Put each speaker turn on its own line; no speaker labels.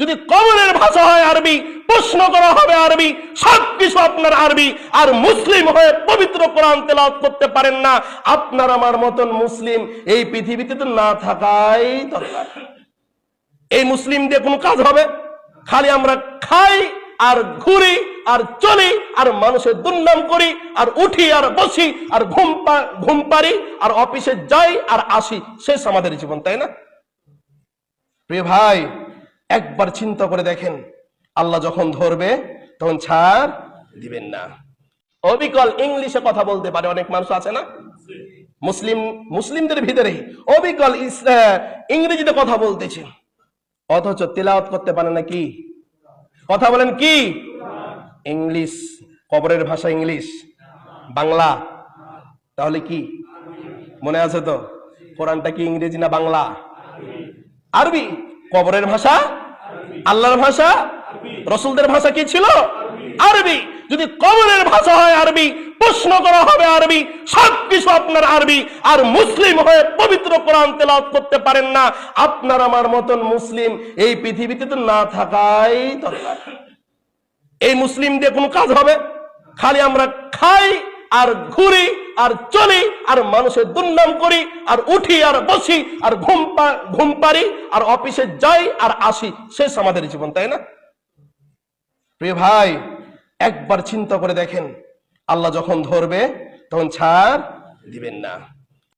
যদি কবরের ভাষা হয় আরবি, প্রশ্ন করা হবে আরবি, সবকিছু আপনার আরবি, আর মুসলিম হয়ে পবিত্র কোরআন তেলাওয়াত করতে পারেন না, আপনার আমার মতন মুসলিম এই পৃথিবীতে তো না থাকাই দরকার। এই মুসলিম দিয়ে কোনো কাজ হবে? খালি আমরা খাই আর ঘুরি আর চলি আর মানুষের দুর্নাম করি আর উঠি আর বসি আর ঘুম পারি আর অফিসে যাই আর আসি, শেষ আমাদের জীবন, তাই না? প্রিয় ভাই, একবার চিন্তা করে দেখেন, আল্লাহ যখন ধরবে তখন ছাড় দিবেন না। অবিকল ইংলিশে কথা বলতে পারে অনেক মানুষ আছে না, মুসলিমদের ভিতরে অবিকল ইংরেজিতে কথা বলতেছে, অথচ তেলাওয়াত করতে পারে না। কি কথা বলেন? কি ইংলিশ? কবরের ভাষা ইংলিশ, বাংলা? তাহলে কি মনে আছে তো? কোরআনটা কি ইংরেজি না বাংলা? আরবি। কবরের ভাষা আল্লাহর ভাষা, রসুলদের ভাষা কি ছিল? আরবি। যদি কবরের ভাষা হয় আরবি, প্রশ্ন করা হবে আরবি, সবকিছু আপনার আরবি, আর মুসলিম হয়ে পবিত্র কোরআন তেলাওয়াত করতে পারেন না, আপনার আমার মতন মুসলিম এই পৃথিবীতে তো না থাকাই দরকার। এই মুসলিম দিয়ে কোনো কাজ হবে? খালি আমরা খাই আর ঘুরি আর চলি আর মানুষের দুর্নাম করি আর উঠি আর বসি আর ঘুম পারি আর অফিসে যাই আর আসি, শেষ আমাদের জীবন, তাই না? প্রিয় ভাই, একবার চিন্তা করে দেখেন, আল্লাহ যখন ধরবে তখন ছাড় দিবেন না।